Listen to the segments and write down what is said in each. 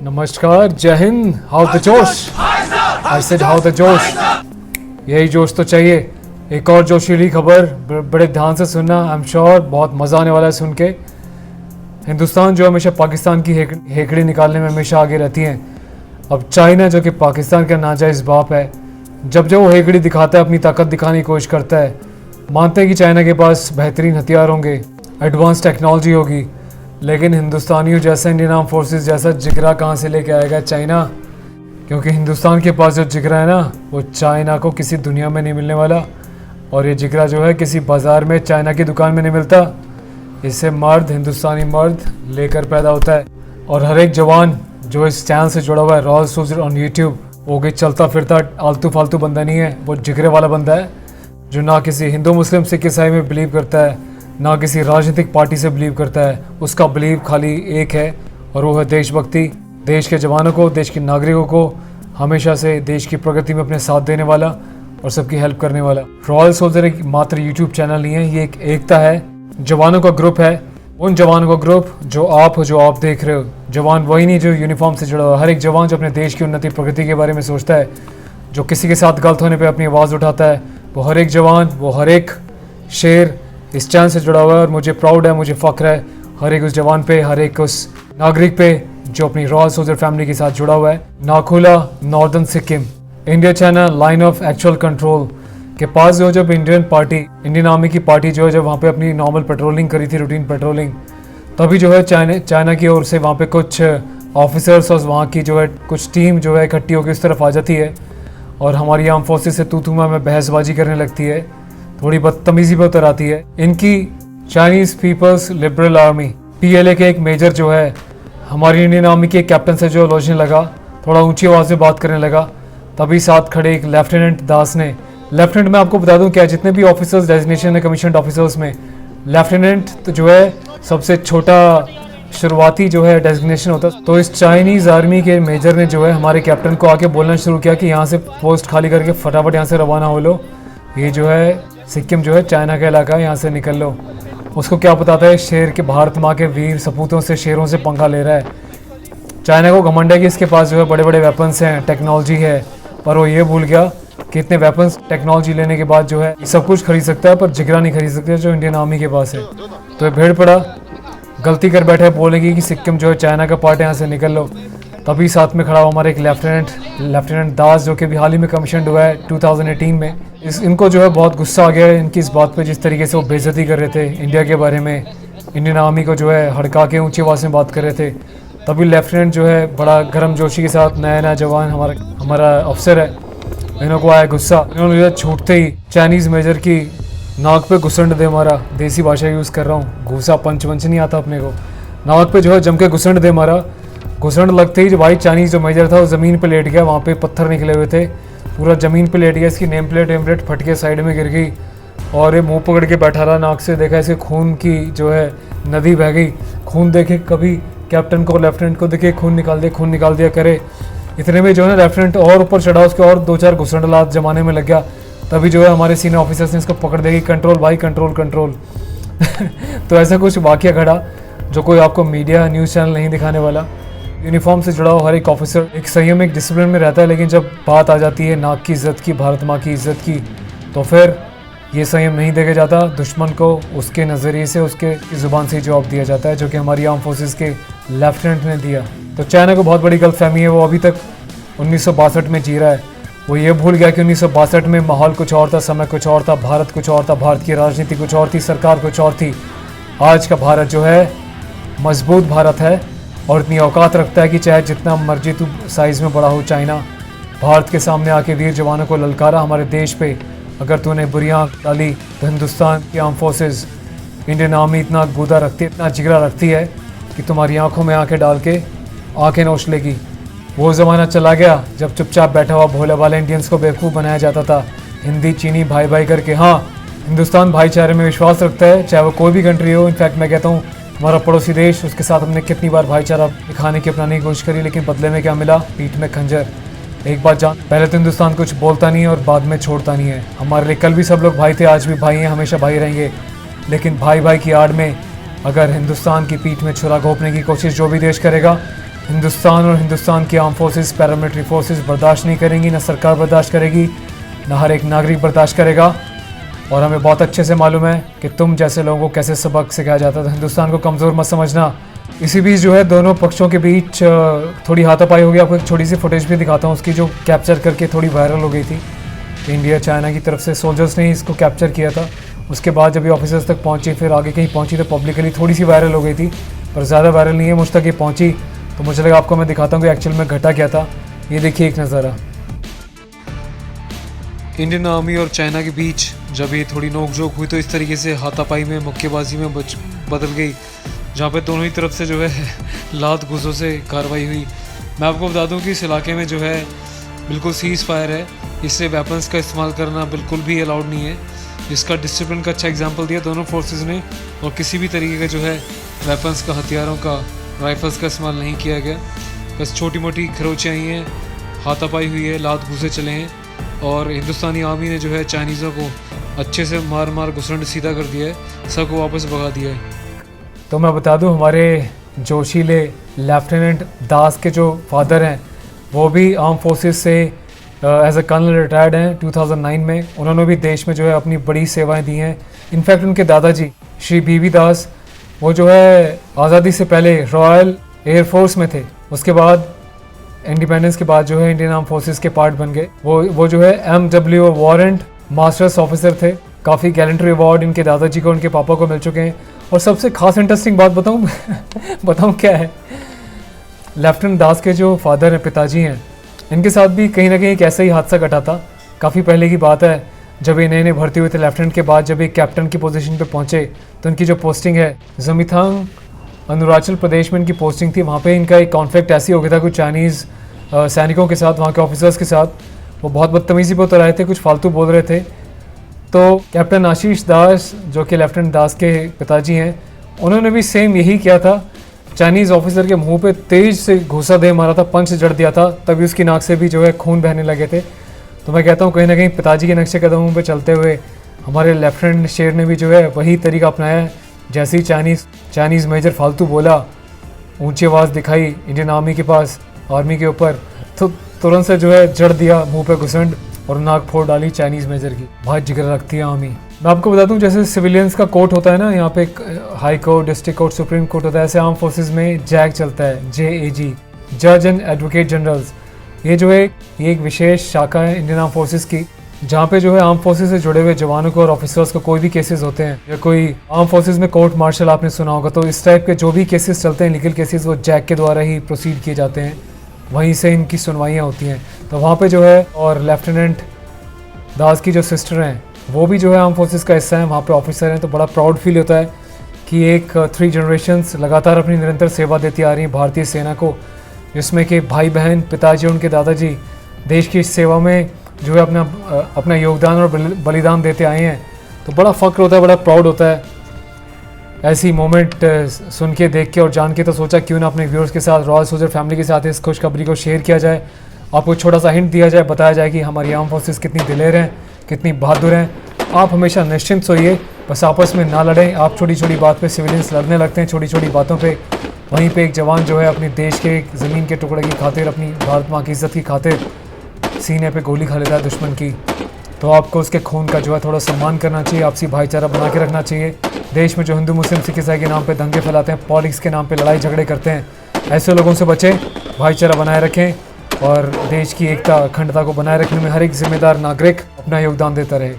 नमस्कार, जय Hind. How the जोश? आई सेड हाउ द जोश। यही जोश तो चाहिए। एक और जोशीली खबर बड़े ध्यान से सुनना, आई एम श्योर बहुत मज़ा आने वाला है सुन के। हिंदुस्तान जो हमेशा पाकिस्तान की हेकड़ी निकालने में हमेशा आगे रहती हैं। अब चाइना जो कि पाकिस्तान का नाजायज़ बाप है, जब वो हेकड़ी दिखाता है, अपनी ताकत दिखाने की कोशिश करता है, मानते हैं कि चाइना के पास बेहतरीन हथियार होंगे, एडवांस टेक्नोलॉजी होगी, लेकिन हिंदुस्तानियों जैसा, इंडियन आर्म फोर्सेस जैसा जिगरा कहाँ से लेके आएगा चाइना? क्योंकि हिंदुस्तान के पास जो जिगरा है ना, वो चाइना को किसी दुनिया में नहीं मिलने वाला। और ये जिगरा जो है किसी बाज़ार में, चाइना की दुकान में नहीं मिलता। इससे मर्द, हिंदुस्तानी मर्द लेकर पैदा होता है। और हर एक जवान जो इस चैनल से जुड़ा हुआ है, रॉयल सोल्जर ऑन यूट्यूब, वो कोई चलता फिरता आलतू फालतू बंदा नहीं है। वो जिगरे वाला बंदा है जो ना किसी हिंदू मुस्लिम सिख ईसाई में बिलीव करता है, ना किसी राजनीतिक पार्टी से बिलीव करता है। उसका बिलीव खाली एक है, और वो है देशभक्ति। देश के जवानों को, देश के नागरिकों को हमेशा से देश की प्रगति में अपने साथ देने वाला और सबकी हेल्प करने वाला। रॉयल सोल्जर एक मात्र यूट्यूब चैनल नहीं है, ये एक एकता है, जवानों का ग्रुप है। उन जवानों का ग्रुप जो आप हो, जो आप देख रहे हो। जवान वही नहीं जो यूनिफॉर्म से जुड़ा हुआ, हर एक जवान जो अपने देश की उन्नति प्रगति के बारे में सोचता है, जो किसी के साथ गलत होने पर अपनी आवाज़ उठाता है, वो हर एक जवान, वो हर एक शेर इस चैनल से जुड़ा हुआ है। और मुझे प्राउड है, मुझे फ़ख्र है हर एक उस जवान पे, हर एक उस नागरिक पे जो अपनी रॉयल सोल्जर फैमिली के साथ जुड़ा हुआ है। Nathula, northern Sikkim, India China line of actual control के पास जो जब इंडियन आर्मी की पार्टी जो है, जब वहाँ पे अपनी नॉर्मल पेट्रोलिंग करी थी, रूटीन पेट्रोलिंग, तभी जो है चाइना की ओर से वहाँ पे कुछ ऑफिसर्स और वहाँ की जो है कुछ टीम जो है इकट्ठी होकर इस तरफ आ जाती है और हमारी आर्म फोर्सेस से तू में बहसबाजी करने लगती है, थोड़ी बदतमीजी पर उतर आती है। इनकी Chinese People's Liberation Army PLA के एक मेजर जो है हमारी इंडियन आर्मी के कैप्टन से जो लॉजने लगा, थोड़ा ऊंची आवाज़ में बात करने लगा, तभी साथ खड़े एक लेफ्टिनेंट दास ने, लेफ्टिनेंट मैं आपको बता दूं क्या, जितने भी ऑफिसर्स डेजिग्नेशन है कमीशन्ड ऑफिसर्स में, लेफ्टिनेंट तो जो है सबसे छोटा शुरुआती जो है डेजिग्नेशन होता है। तो इस चाइनीज़ आर्मी के मेजर ने जो है हमारे कैप्टन को आके बोलना शुरू किया कि यहाँ से पोस्ट खाली करके फटाफट यहाँ से रवाना हो लो, ये जो है सिक्किम जो है चाइना का इलाका है, यहाँ से निकल लो। उसको क्या बताता है, शेर के, भारत माँ के वीर सपूतों से, शेरों से पंगा ले रहा है। चाइना को घमंड है कि इसके पास जो है बड़े बड़े वेपन्स हैं, टेक्नोलॉजी है, पर वो ये भूल गया कि इतने वेपन्स, टेक्नोलॉजी लेने के बाद जो है सब कुछ खरीद सकता है, पर जिगरा नहीं खरीद सकता जो इंडियन आर्मी के पास है। तो ये भेड़ पड़ा, गलती कर बैठे, बोलेगी कि सिक्किम जो है चाइना का पार्ट है, यहाँ से निकल लो। तभी साथ में खड़ा हुआ हमारे एक लेफ्टिनेंट दास, जो कि भी हाल ही में कमीशन हुआ है 2018 में। इनको जो है बहुत गुस्सा आ गया है इनकी इस बात पे, जिस तरीके से वो बेइज्जती कर रहे थे इंडिया के बारे में, इंडियन आर्मी को जो है हड़का के ऊंची आवाज़ में बात कर रहे थे। तभी लेफ्टिनेंट जो है बड़ा गर्म जोशी के साथ, नया जवान हमारा अफसर है, इन्हों को आया गुस्सा। इन्होंने जो है छूटते ही चाइनीज़ मेजर की नाक पे घुसंड दे मारा। देसी भाषा यूज़ कर रहा हूँ, घूसा पंच नहीं आता अपने को। नाक पे जो है जम के घुसंड दे मारा। घुसंड लगते ही जो भाई चाइनीज़ जो मेजर था वो ज़मीन पे लेट गया, वहाँ पे पत्थर निकले हुए थे, पूरा ज़मीन पे लेट गया। इसकी नेम प्लेट फट के साइड में गिर गई और ये मुंह पकड़ के बैठा रहा। नाक से देखा ऐसे खून की जो है नदी बह गई। खून देखे, कभी कैप्टन को, लेफ्टिनेंट को देखे, खून निकाल दिया करे। इतने में जो है लेफ्टिनेंट और ऊपर चढ़ा, उसके और 2-4 घुसंड लात जमाने में लग गया। तभी जो है हमारे सीनियर ऑफिसर्स ने इसको पकड़ देगी, कंट्रोल भाई, कंट्रोल। तो ऐसा कुछ वाकया घड़ा जो कोई आपको मीडिया न्यूज़ चैनल नहीं दिखाने वाला। यूनिफॉर्म से जुड़ा हुआ हर एक ऑफिसर एक संयम, एक डिसिप्लिन में रहता है, लेकिन जब बात आ जाती है नाक की इज़्ज़त की, भारत माँ की इज़्ज़त की, तो फिर ये संयम नहीं देखा जाता। दुश्मन को उसके नज़रिए से, उसके ज़ुबान से जवाब दिया जाता है, जो कि हमारी आर्म फोर्सेस के लेफ्टिनेंट ने दिया। तो चाइना को बहुत बड़ी गलतफहमी है, वो अभी तक 1962 में जी रहा है। वो ये भूल गया कि 1962 में माहौल कुछ और था, समय कुछ और था, भारत कुछ और था, भारत की राजनीति कुछ और थी, सरकार कुछ और थी। आज का भारत जो है मजबूत भारत है और इतनी औकात रखता है कि चाहे जितना मर्जी तू साइज़ में बड़ा हो चाइना, भारत के सामने आके वीर जवानों को ललकारा हमारे देश पे। अगर तूने बुरी आँख डाली तो हिंदुस्तान की आर्म फोर्सेस, इंडियन आर्मी इतना गूदा रखती है, इतना जिगरा रखती है कि तुम्हारी आंखों में आंखें डाल के आंखें नोच लेगी। वो ज़माना चला गया जब चुपचाप बैठा हुआ भोले वाले इंडियंस को बेवकूफ़ बनाया जाता था, हिंदी चीनी भाई करके। हाँ, हिंदुस्तान भाईचारे में विश्वास रखता है, चाहे वो कोई भी कंट्री हो। इनफैक्ट मैं कहता हूँ हमारा पड़ोसी देश, उसके साथ हमने कितनी बार भाईचारा दिखाने की, अपनाने की कोशिश करी, लेकिन बदले में क्या मिला? पीठ में खंजर। एक बात जान, पहले तो हिंदुस्तान कुछ बोलता नहीं है और बाद में छोड़ता नहीं है। हमारे लिए कल भी सब लोग भाई थे, आज भी भाई हैं, हमेशा भाई रहेंगे। लेकिन भाई की आड़ में अगर हिंदुस्तान की पीठ में छुरा घोंपने की कोशिश जो भी देश करेगा, हिंदुस्तान और हिंदुस्तान की आर्म फोर्सेस, पैरामिलिट्री फोर्सेस बर्दाश्त नहीं करेंगी, ना सरकार बर्दाश्त करेगी, ना हर एक नागरिक बर्दाश्त करेगा। और हमें बहुत अच्छे से मालूम है कि तुम जैसे लोगों को कैसे सबक सिखाया जाता है, तो हिंदुस्तान को कमज़ोर मत समझना। इसी बीच जो है दोनों पक्षों के बीच थोड़ी हाथापाई हो गई। आपको एक छोटी सी फुटेज भी दिखाता हूँ उसकी, जो कैप्चर करके थोड़ी वायरल हो गई थी। इंडिया चाइना की तरफ से सोल्जर्स ने इसको कैप्चर किया था। उसके बाद जब ये ऑफिसर्स तक पहुँची, फिर आगे कहीं पहुँची, तो पब्लिकली थोड़ी सी वायरल हो गई थी, पर ज़्यादा वायरल नहीं है। मुझ तक ये पहुँची तो मुझे लगा आपको मैं दिखाता हूँ कि एक्चुअल में घटा क्या था। ये देखिए एक नज़ारा। इंडियन आर्मी और चाइना के बीच जब ये थोड़ी नोकझोंक हुई तो इस तरीके से हाथापाई में, मुक्केबाजी में बदल गई, जहाँ पे दोनों ही तरफ से जो है लात घूसों से कार्रवाई हुई। मैं आपको बता दूं कि इस इलाके में जो है बिल्कुल सीज़ फायर है, इससे वेपन्स का इस्तेमाल करना बिल्कुल भी अलाउड नहीं है। जिसका डिसिप्लिन का अच्छा एग्जांपल दिया दोनों फोर्सेस ने, और किसी भी तरीके का जो है वेपन्स का, हथियारों का, राइफल्स का इस्तेमाल नहीं किया गया। बस छोटी मोटी खरोंचें आई हैं, हाथापाई हुई है, लात घूसे चले हैं, और हिंदुस्तानी आर्मी ने जो है चाइनीज़ों को अच्छे से मार मार घुसंड सीधा कर दिया है, सबको वापस भगा दिया है। तो मैं बता दूं, हमारे जोशीले लेफ्टिनेंट दास के जो फादर हैं वो भी आर्म फोर्सेस से एज अ कर्नल रिटायर्ड हैं 2009 में। उन्होंने भी देश में जो है अपनी बड़ी सेवाएं दी हैं। इनफैक्ट उनके दादाजी श्री बीवी दास, वो जो है आज़ादी से पहले रॉयल एयरफोर्स में थे, उसके बाद इंडिपेंडेंस के बाद जो है इंडियन आर्म फोर्सेस के पार्ट बन गए। वो जो है MW वारंट मास्टर्स ऑफिसर थे। काफ़ी गैलेंट्री अवार्ड इनके दादाजी को, उनके पापा को मिल चुके हैं। और सबसे खास इंटरेस्टिंग बात बताऊं बताऊं क्या है, लेफ्टिनेंट दास के जो फादर हैं, पिताजी हैं, इनके साथ भी कहीं ना कहीं एक ऐसा ही हादसा घटा था। काफ़ी पहले की बात है, जब ये नए नए भर्ती हुए थे लेफ्टिनेंट के बाद, जब एक कैप्टन की पोजीशन पे पहुंचे तो इनकी जो पोस्टिंग है जमीथांग, अरुणाचल प्रदेश में इनकी पोस्टिंग थी। वहाँ पे इनका एक कॉन्फ्लिक्ट ऐसी हो गया था कुछ चाइनीज़ सैनिकों के साथ, वहाँ के ऑफिसर्स के साथ। वो बहुत बदतमीजी पे उतर आए थे, कुछ फालतू बोल रहे थे। तो कैप्टन आशीष दास, जो कि लेफ्टिनेंट दास के पिताजी हैं, उन्होंने भी सेम यही किया था। चाइनीज़ ऑफिसर के मुंह पे तेज़ से घूसा दे मारा था, पंच जड़ दिया था, तभी उसकी नाक से भी जो है खून बहने लगे थे। तो मैं कहता हूँ कहीं ना कहीं पिताजी के नक्शे कदमों पे चलते हुए हमारे लेफ्टिनेंट शेर ने भी जो है वही तरीका अपनाया है। जैसे ही चाइनीज़ मेजर फालतू बोला, ऊंची आवाज़ दिखाई इंडियन आर्मी के पास, आर्मी के ऊपर, तो तुरंत से जो है जड़ दिया मुंह पे घुसंड और नाक फोड़ डाली चाइनीज़ मेजर की। बहुत जिगर रखती है आर्मी। मैं आपको बता दूं, जैसे सिविलियंस का कोर्ट होता है ना, यहाँ पे एक high court, district court, supreme court होता है, ऐसे आर्म फोर्सेज में जैग चलता है, JAG, जज एंड एडवोकेट जनरल्स। ये जो है ये एक विशेष शाखा है इंडियन आर्म फोर्सेज की, जहाँ पे जो है आर्म फोर्सेज से जुड़े हुए जवानों को और ऑफिसर्स को कोई भी केसेस होते हैं, या कोई आर्म फोर्सेज में कोर्ट मार्शल आपने सुना होगा, तो इस टाइप के जो भी केसेस चलते हैं, लीगल केसेस, वो जैग के द्वारा ही प्रोसीड किए जाते हैं, वहीं से इनकी सुनवाइयाँ होती हैं। तो वहाँ पे जो है, और लेफ्टिनेंट दास की जो सिस्टर हैं वो भी जो है आर्म फोर्सेस का हिस्सा है, वहाँ पे ऑफिसर हैं। तो बड़ा प्राउड फील होता है कि एक 3 जनरेशंस लगातार अपनी निरंतर सेवा देती आ रही है भारतीय सेना को, जिसमें कि भाई बहन, पिताजी, उनके दादाजी देश की सेवा में जो है अपना योगदान और बलिदान देते आए हैं। तो बड़ा फ़ख्र होता है, बड़ा प्राउड होता है ऐसी मोमेंट सुन के, देख के और जान के। तो सोचा क्यों ना अपने व्यूअर्स के साथ, रॉयल सोल्जर फैमिली के साथ इस खुशखबरी को शेयर किया जाए, आपको छोटा सा हिंट दिया जाए, बताया जाए कि हमारी आर्म फोर्सेस कितनी दिलेर हैं, कितनी बहादुर हैं। आप हमेशा निश्चिंत सोइए, बस आपस में ना लड़ें। आप छोटी छोटी बात पे सिविलियंस लड़ने लगते हैं, छोटी छोटी बातों पे। वहीं पे एक जवान जो है अपने देश के ज़मीन के टुकड़े की खातिर, अपनी भारत माँ की इज़्ज़त की खातिर सीने पे गोली खा लेता है दुश्मन की, तो आपको उसके खून का जो है थोड़ा सम्मान करना चाहिए, आपसी भाईचारा बना के रखना चाहिए। देश में जो हिंदू मुस्लिम सिख ईसाई के नाम पे दंगे फैलाते हैं, पॉलिटिक्स के नाम पे लड़ाई झगड़े करते हैं, ऐसे लोगों से बचें, भाईचारा बनाए रखें, और देश की एकता, अखंडता को बनाए रखने में हर एक जिम्मेदार नागरिक अपना योगदान देता रहे।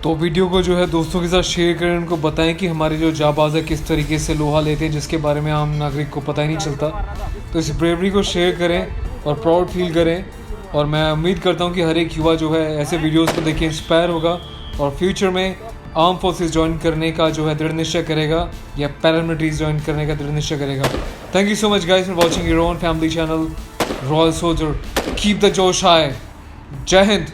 तो वीडियो को जो है दोस्तों के साथ शेयर करें, उनको बताएं कि हमारे जो जाबाज है किस तरीके से लोहा लेते हैं, जिसके बारे में आम नागरिक को पता ही नहीं चलता। तो इस ब्रेवरी को शेयर करें और प्राउड फील करें। और मैं उम्मीद करता हूं कि हर एक युवा जो है ऐसे वीडियोस को देख के इंस्पायर होगा और फ्यूचर में आर्म फोर्सेस ज्वाइन करने का जो है दृढ़ निश्चय करेगा, या पैरामिलिट्रीज ज्वाइन करने का दृढ़ निश्चय करेगा। Thank you so much guys for watching your own family channel royal soldier. Keep the जोश हाई। जय हिंद।